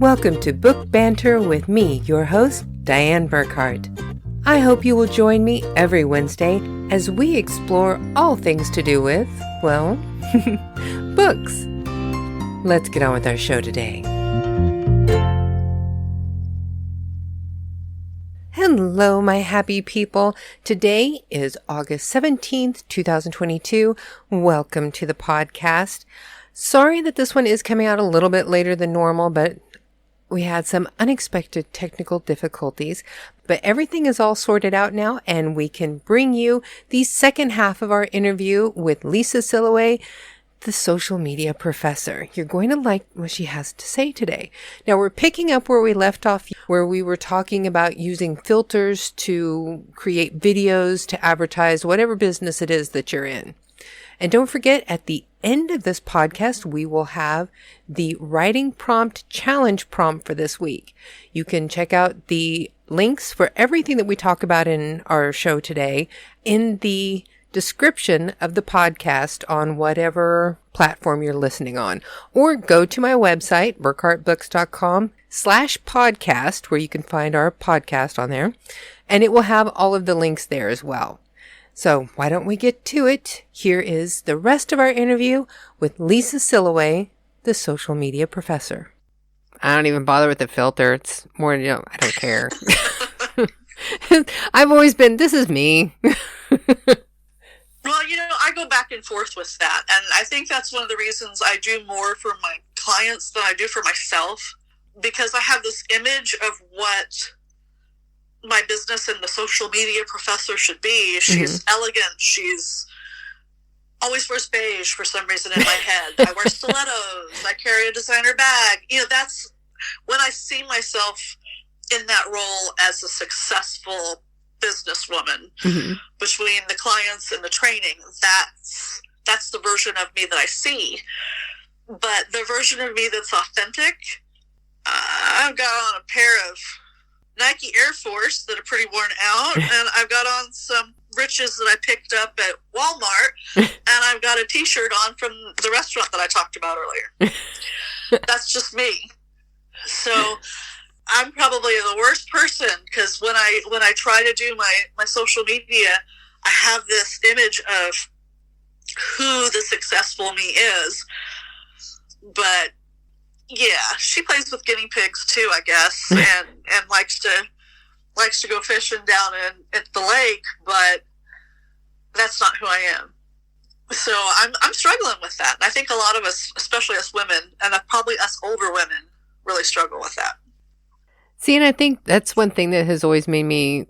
Welcome to Book Banter with me, your host, Dianne Burkhart. I hope you will join me every Wednesday as we explore all things to do with, well, books. Let's get on with our show today. Hello, my happy people. Today is August 17th, 2022. Welcome to the podcast. Sorry that this one is coming out a little bit later than normal, but we had some unexpected technical difficulties, but everything is all sorted out now, and we can bring you the second half of our interview with Lisa Sillaway, the social media professor. You're going to like what she has to say today. Now, we're picking up where we left off, where we were talking about using filters to create videos, to advertise whatever business it is that you're in. And don't forget, at the end of this podcast, we will have the writing prompt challenge prompt for this week. You can check out the links for everything that we talk about in our show today in the description of the podcast on whatever platform you're listening on. Or go to my website, burkhartbooks.com/podcast, where you can find our podcast on there. And it will have all of the links there as well. So why don't we get to it? Here is the rest of our interview with Lisa Sillaway, the social media professor. I don't even bother with the filter. It's more, I don't care. I've always been, this is me. Well, I go back and forth with that. And I think that's one of the reasons I do more for my clients than I do for myself. Because I have this image of what my business and the social media professor should be. She's elegant. She's always wears beige for some reason in my head. I wear stilettos. I carry a designer bag. That's when I see myself in that role as a successful businesswoman between the clients and the training. That's the version of me that I see. But the version of me that's authentic, I've got on a pair of Nike Air Force that are pretty worn out, and I've got on some Riches that I picked up at Walmart, and I've got a t-shirt on from the restaurant that I talked about earlier. That's just me. So I'm probably the worst person, because when I try to do my social media, I have this image of who the successful me is. But yeah, she plays with guinea pigs too, I guess, and likes to go fishing down at the lake, but that's not who I am. So I'm struggling with that. I think a lot of us, especially us women, and probably us older women, really struggle with that. See, and I think that's one thing that has always made me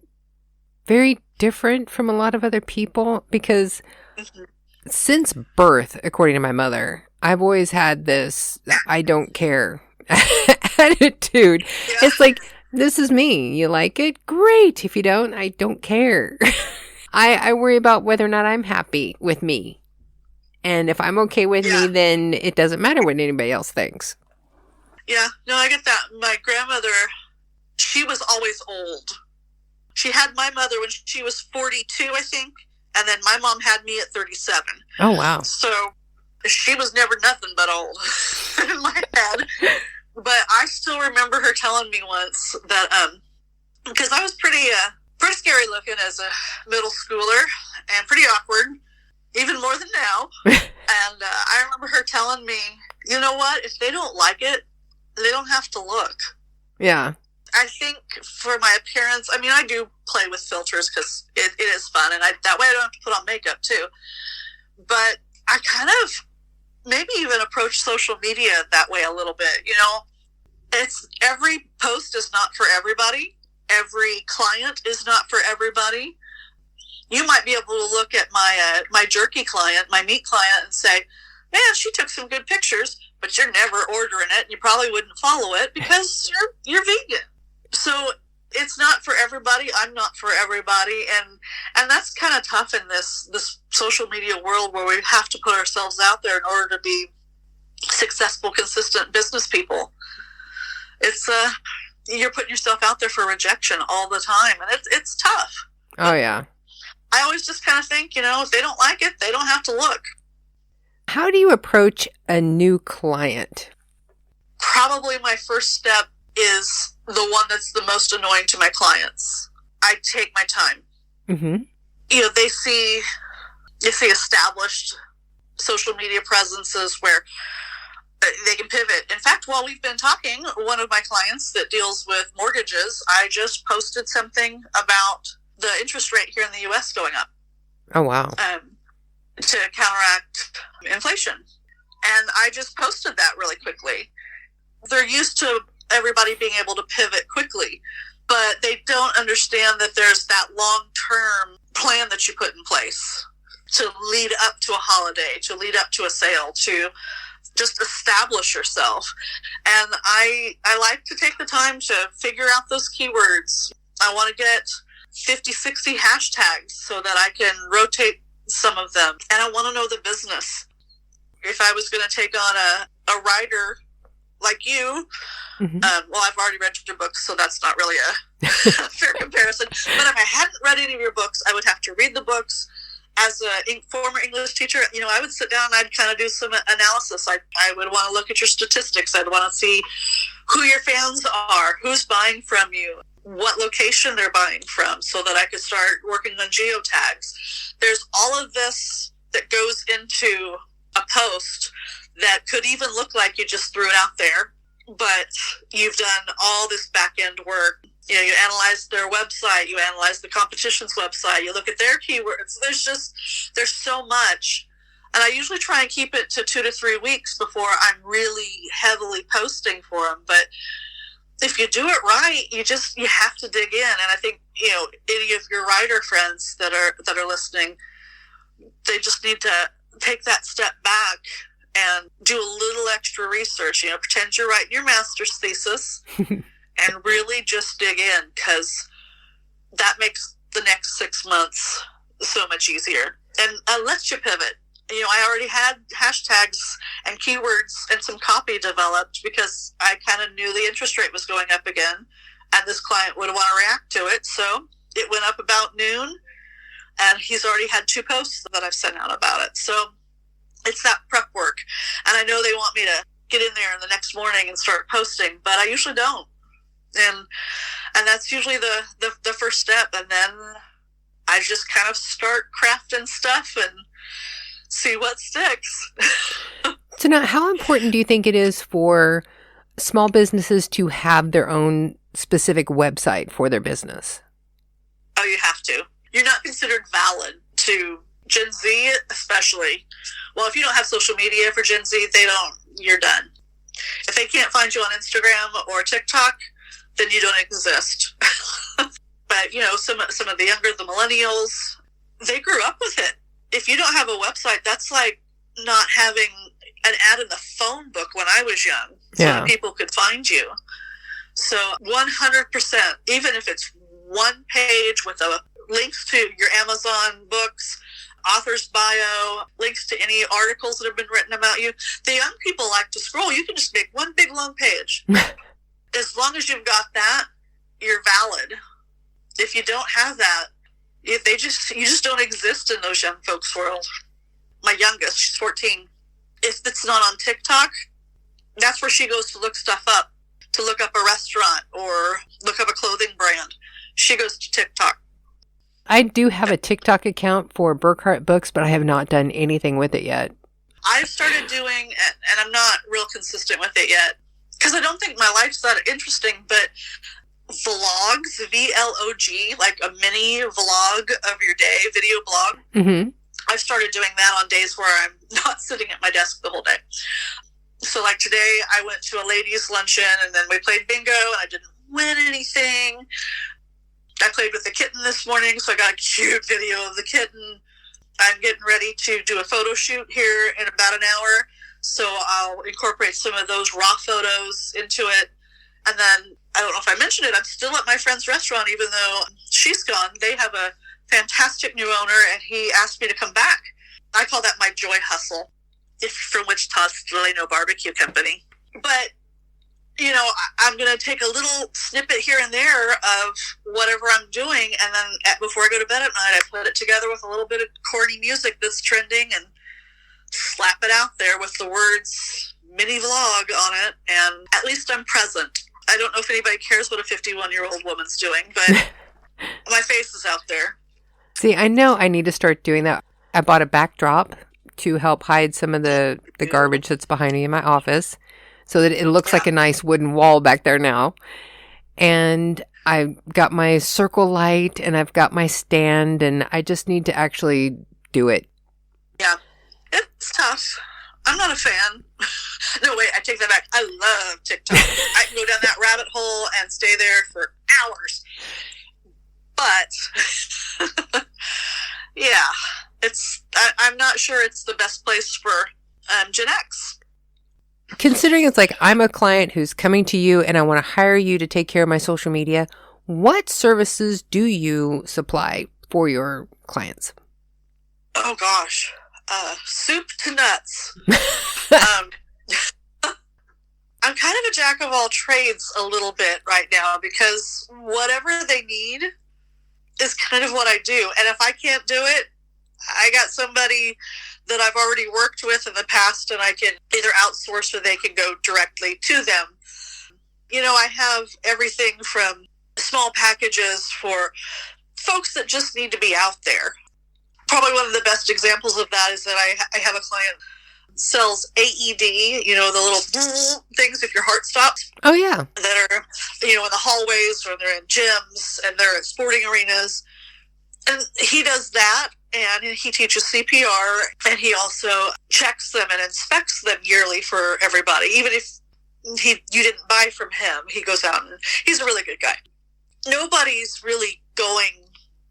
very different from a lot of other people, because since birth, according to my mother, I've always had this I don't care attitude. Yeah. It's like, this is me. You like it? Great. If you don't, I don't care. I worry about whether or not I'm happy with me. And if I'm okay with me, then it doesn't matter what anybody else thinks. Yeah, no, I get that. My grandmother, she was always old. She had my mother when she was 42, I think. And then my mom had me at 37. Oh, wow. So she was never nothing but old in my head. But I still remember her telling me once that, because I was pretty scary looking as a middle schooler and pretty awkward, even more than now. And I remember her telling me, you know what? If they don't like it, they don't have to look. Yeah. I think for my appearance, I do play with filters because it is fun. And that way I don't have to put on makeup too. But I kind of maybe even approach social media that way a little bit. It's every post is not for everybody. Every client is not for everybody. You might be able to look at my jerky client, my meat client, and say, man, she took some good pictures, but you're never ordering it, and you probably wouldn't follow it because you're vegan. So it's not for everybody. I'm not for everybody, and that's kind of tough in this social media world where we have to put ourselves out there in order to be successful, consistent business people. It's you're putting yourself out there for rejection all the time, and it's tough. Oh yeah. I always just kind of think, if they don't like it, they don't have to look. How do you approach a new client? probably my first step is the one that's the most annoying to my clients. I take my time. Mm-hmm. You know, they see established social media presences where they can pivot. In fact, while we've been talking, one of my clients that deals with mortgages, I just posted something about the interest rate here in the U.S. going up. Oh, wow. To counteract inflation. And I just posted that really quickly. They're used to everybody being able to pivot quickly, but they don't understand that there's that long-term plan that you put in place to lead up to a holiday, to lead up to a sale, to just establish yourself. And I like to take the time to figure out those keywords. I want to get 50, 60 hashtags so that I can rotate some of them. And I want to know the business. If I was going to take on a writer like you, well, I've already read your books, so that's not really a fair comparison. But if I hadn't read any of your books, I would have to read the books. As a former English teacher, you know, I would sit down and I'd kind of do some analysis. I would want to look at your statistics. I'd want to see who your fans are, who's buying from you, what location they're buying from, so that I could start working on geotags. There's all of this that goes into a post that could even look like you just threw it out there, but you've done all this back-end work. You know, you analyze their website, you analyze the competition's website, you look at their keywords. There's so much. And I usually try and keep it to 2 to 3 weeks before I'm really heavily posting for them. But if you do it right, you have to dig in. And I think, you know, any of your writer friends that are listening, they just need to take that step back and do a little extra research. You know, pretend you're writing your master's thesis. And really just dig in, because that makes the next 6 months so much easier. And lets you pivot. You know, I already had hashtags and keywords and some copy developed because I kind of knew the interest rate was going up again, and this client would want to react to it. So it went up about noon, and he's already had 2 posts that I've sent out about it. So it's that prep work. And I know they want me to get in there in the next morning and start posting, but I usually don't. And that's usually the first step. And then I just kind of start crafting stuff and see what sticks. So now, how important do you think it is for small businesses to have their own specific website for their business? Oh, you have to. You're not considered valid to Gen Z, especially. Well, if you don't have social media for Gen Z, you're done. If they can't find you on Instagram or TikTok, then you don't exist. But, you know, some of the millennials, they grew up with it. If you don't have a website, that's like not having an ad in the phone book when I was young, so that people could find you. So 100%, even if it's one page with links to your Amazon books, author's bio, links to any articles that have been written about you. The young people like to scroll. You can just make one big long page. As long as you've got that, you're valid. If you don't have that, you just don't exist in those young folks' world. My youngest, she's 14. If it's not on TikTok, that's where she goes to look stuff up, to look up a restaurant or look up a clothing brand. She goes to TikTok. I do have a TikTok account for Burkhart Books, but I have not done anything with it yet. I've started doing, and I'm not real consistent with it yet, because I don't think my life's that interesting, but vlogs, VLOG, like a mini vlog of your day, video blog. Mm-hmm. I've started doing that on days where I'm not sitting at my desk the whole day. So like today, I went to a ladies' luncheon, and then we played bingo, and I didn't win anything. I played with the kitten this morning, so I got a cute video of the kitten. I'm getting ready to do a photo shoot here in about an hour, so I'll incorporate some of those raw photos into it. And then, I don't know if I mentioned it, I'm still at my friend's restaurant, even though she's gone. They have a fantastic new owner, and he asked me to come back. I call that my joy hustle. It's from Wichita's Delano Barbecue Company. But, you know, I'm going to take a little snippet here and there of whatever I'm doing, and then before I go to bed at night, I put it together with a little bit of corny music that's trending and slap it out there with the words, mini vlog on it, and at least I'm present. I don't know if anybody cares what a 51-year-old woman's doing, but my face is out there. See, I know I need to start doing that. I bought a backdrop to help hide some of the garbage that's behind me in my office so that it looks like a nice wooden wall back there now. And I've got my circle light and I've got my stand, and I just need to actually do it. Yeah, it's tough. I'm not a fan. No, wait, I take that back. I love TikTok. I can go down that rabbit hole and stay there for hours. But, yeah, I'm not sure it's the best place for Gen X. Considering it's like I'm a client who's coming to you and I want to hire you to take care of my social media, what services do you supply for your clients? Oh, gosh. Soup to nuts. I'm kind of a jack of all trades a little bit right now, because whatever they need is kind of what I do. And if I can't do it, I got somebody that I've already worked with in the past, and I can either outsource or they can go directly to them. You know, I have everything from small packages for folks that just need to be out there. Probably one of the best examples of that is that I have a client that sells AED, you know, the little things if your heart stops. Oh, yeah. That are, you know, in the hallways, or they're in gyms, and they're at sporting arenas. And he does that, and he teaches CPR, and he also checks them and inspects them yearly for everybody. Even if you didn't buy from him, he goes out, and he's a really good guy. Nobody's really going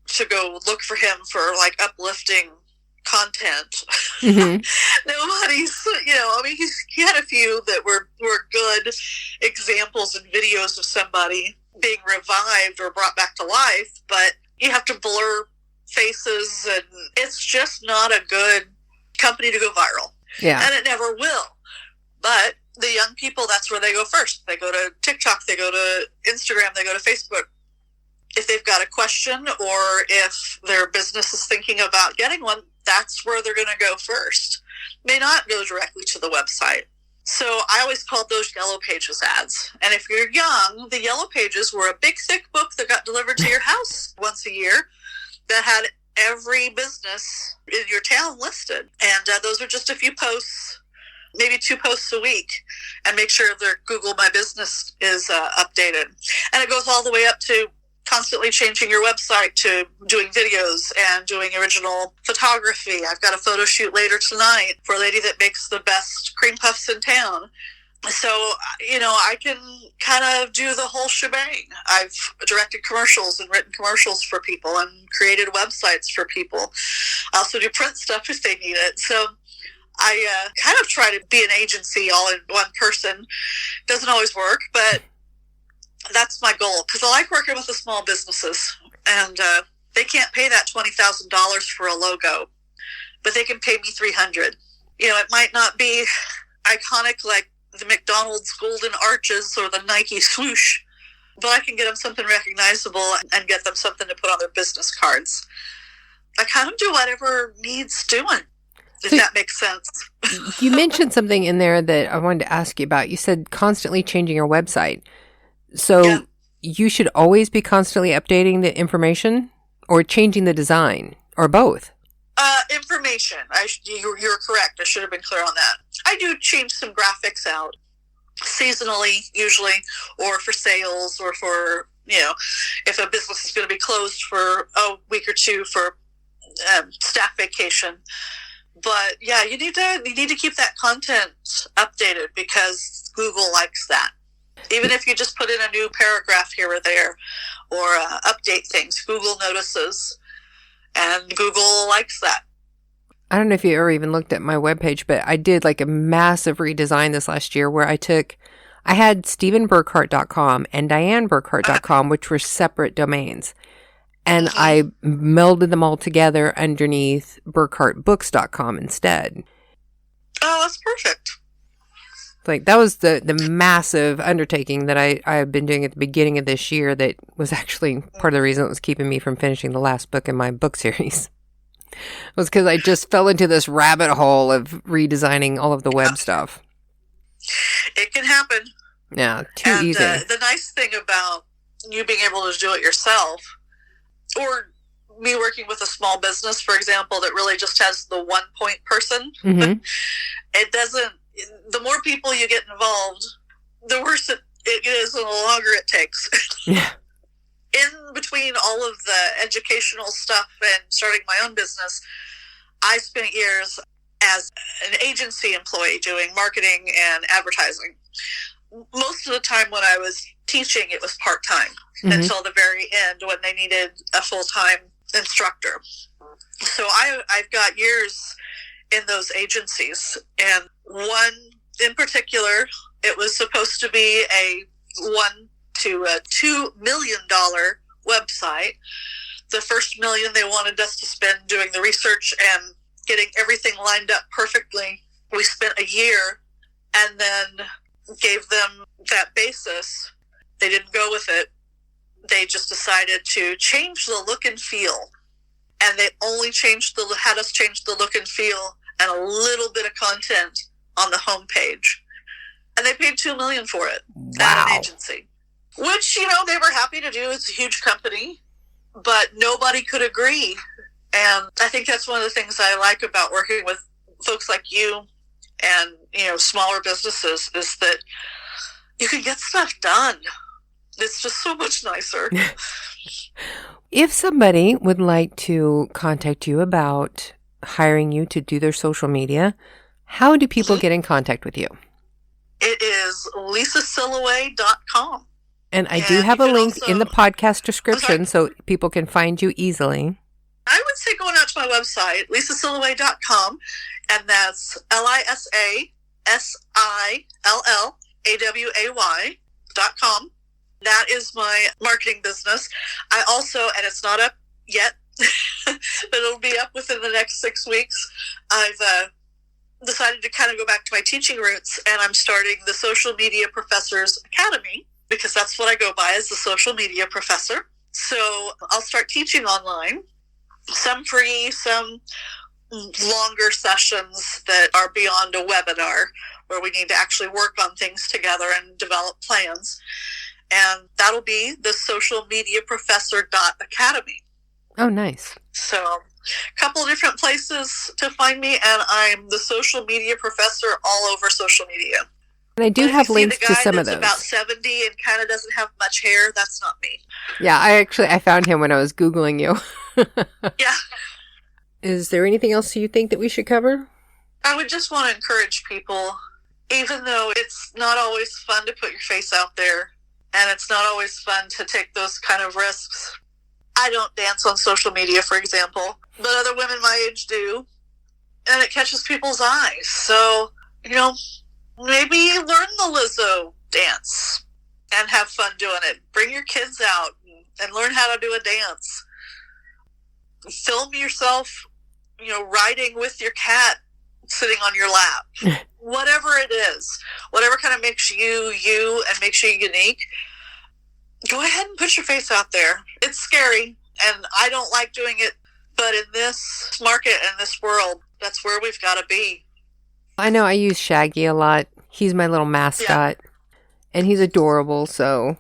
to go look for him for, like, uplifting content. Mm-hmm. Nobody's, you know, I mean, he had a few that were good examples and videos of somebody being revived or brought back to life, but you have to blur faces, and it's just not a good company to go viral. Yeah. And it never will. But the young people, that's where they go first. They go to TikTok, they go to Instagram, they go to Facebook. If they've got a question, or if their business is thinking about getting one, that's where they're going to go first. May not go directly to the website. So I always called those Yellow Pages ads. And if you're young, the Yellow Pages were a big, thick book that got delivered to your house once a year that had every business in your town listed. And those are just a few posts, maybe 2 posts a week, and make sure their Google My Business is updated. And it goes all the way up to constantly changing your website, to doing videos and doing original photography. I've got a photo shoot later tonight for a lady that makes the best cream puffs in town. So, you know, I can kind of do the whole shebang. I've directed commercials and written commercials for people and created websites for people. I also do print stuff if they need it. So I kind of try to be an agency all in one person. Doesn't always work, but that's my goal, because I like working with the small businesses, and they can't pay that $20,000 for a logo, but they can pay me $300. You know, it might not be iconic like the McDonald's golden arches or the Nike swoosh, but I can get them something recognizable and get them something to put on their business cards. I kind of do whatever needs doing, if that makes sense. You mentioned something in there that I wanted to ask you about. You said constantly changing your website. So you should always be constantly updating the information, or changing the design, or both? Information. You're correct. I should have been clear on that. I do change some graphics out seasonally, usually, or for sales, or for, you know, if a business is going to be closed for a week or two for staff vacation. But yeah, you need to keep that content updated, because Google likes that. Even if you just put in a new paragraph here or there, or update things, Google notices, and Google likes that. I don't know if you ever even looked at my webpage, but I did like a massive redesign this last year, where I had StephenBurkhart.com and DianneBurkhart.com, which were separate domains. And I melded them all together underneath BurkhartBooks.com instead. Oh, that's perfect. Like, that was the massive undertaking that I've been doing at the beginning of this year, that was actually part of the reason it was keeping me from finishing the last book in my book series. Was because I just fell into this rabbit hole of redesigning all of the web stuff. It can happen. Yeah, too easy. The nice thing about you being able to do it yourself, or me working with a small business, for example, that really just has the one point person, Mm-hmm. The more people you get involved, the worse it is and the longer it takes. Yeah. In between all of the educational stuff and starting my own business, I spent years as an agency employee doing marketing and advertising. Most of the time when I was teaching, it was part-time until the very end when they needed a full-time instructor. So I've got years in those agencies, and one in particular, it was supposed to be a $1 to $2 million website. The first $1 million they wanted us to spend doing the research and getting everything lined up perfectly. We spent a year and then gave them that basis. They didn't go with it. They just decided to change the look and feel. And they only had us change the look and feel and a little bit of content on the homepage. And they paid $2 million for it at an agency. Which, they were happy to do. It's a huge company, but nobody could agree. And I think that's one of the things I like about working with folks like you and, smaller businesses is that you can get stuff done. It's just so much nicer. If somebody would like to contact you about hiring you to do their social media, how do people get in contact with you? It is lisasillaway.com. And I do have a link in the podcast description so people can find you easily. I would say going out to my website, lisasillaway.com, and that's lisasillaway.com. That is my marketing business. I also, and it's not up yet, but it'll be up within the next 6 weeks. I've decided to kind of go back to my teaching roots, and I'm starting the Social Media Professors Academy, because that's what I go by as the social media professor. So I'll start teaching online, some free, some longer sessions that are beyond a webinar where we need to actually work on things together and develop plans. And that'll be the socialmediaprofessor.academy. Oh, nice. So a couple of different places to find me, and I'm the social media professor all over social media. And I do have links to some of those. About 70 and kind of doesn't have much hair. That's not me. Yeah, I found him when I was Googling you. Yeah. Is there anything else you think that we should cover? I would just want to encourage people, even though it's not always fun to put your face out there, and it's not always fun to take those kind of risks. I don't dance on social media, for example, but other women my age do, and it catches people's eyes. So, maybe learn the Lizzo dance and have fun doing it. Bring your kids out and learn how to do a dance. Film yourself, riding with your cat sitting on your lap. Whatever it is, whatever kind of makes you and makes you unique, go ahead and put your face out there. It's scary, and I don't like doing it, but in this market and this world, that's where we've got to be. I know I use Shaggy a lot. He's my little mascot, and he's adorable, so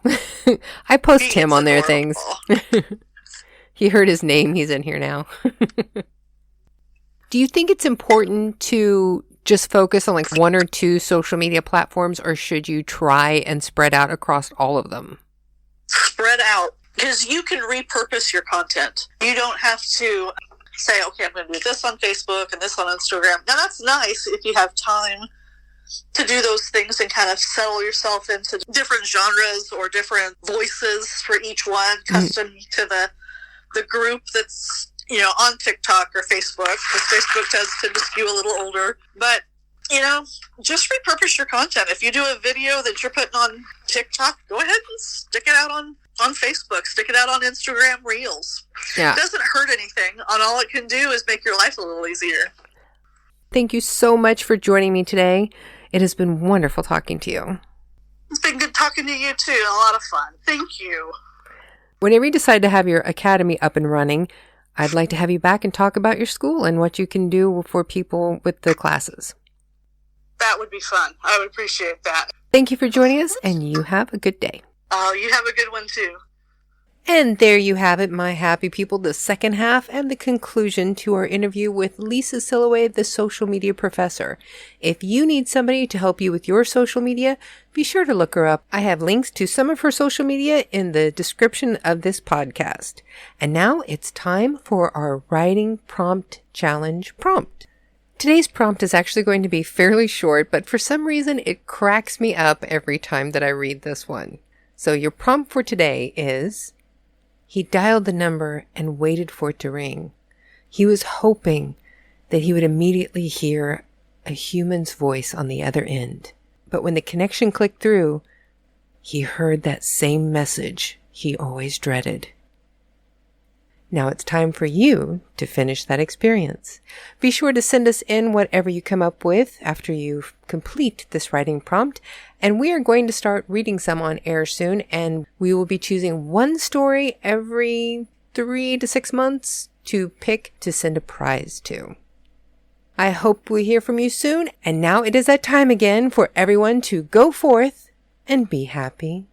I post him on their things. He heard his name. He's in here now. Do you think it's important to just focus on like one or two social media platforms, or should you try and spread out across all of them? Spread out, because you can repurpose your content. You don't have to say, okay, I'm going to do this on Facebook and this on Instagram. Now, that's nice if you have time to do those things and kind of settle yourself into different genres or different voices for each one, custom to the group that's, on TikTok or Facebook, because Facebook does tend to skew a little older. But, just repurpose your content. If you do a video that you're putting on TikTok, go ahead and stick it out on Facebook, stick it out on Instagram Reels. Yeah. It doesn't hurt anything. And all it can do is make your life a little easier. Thank you so much for joining me today. It has been wonderful talking to you. It's been good talking to you too. A lot of fun. Thank you. Whenever you decide to have your academy up and running, I'd like to have you back and talk about your school and what you can do for people with the classes. That would be fun. I would appreciate that. Thank you for joining us, and you have a good day. Oh, you have a good one too. And there you have it, my happy people, the second half and the conclusion to our interview with Lisa Sillaway, the social media professor. If you need somebody to help you with your social media, be sure to look her up. I have links to some of her social media in the description of this podcast. And now it's time for our writing prompt challenge prompt. Today's prompt is actually going to be fairly short, but for some reason it cracks me up every time that I read this one. So your prompt for today is: he dialed the number and waited for it to ring. He was hoping that he would immediately hear a human's voice on the other end. But when the connection clicked through, he heard that same message he always dreaded. Now it's time for you to finish that experience. Be sure to send us in whatever you come up with after you complete this writing prompt, and we are going to start reading some on air soon, and we will be choosing one story every 3 to 6 months to pick to send a prize to. I hope we hear from you soon, and now it is that time again for everyone to go forth and be happy.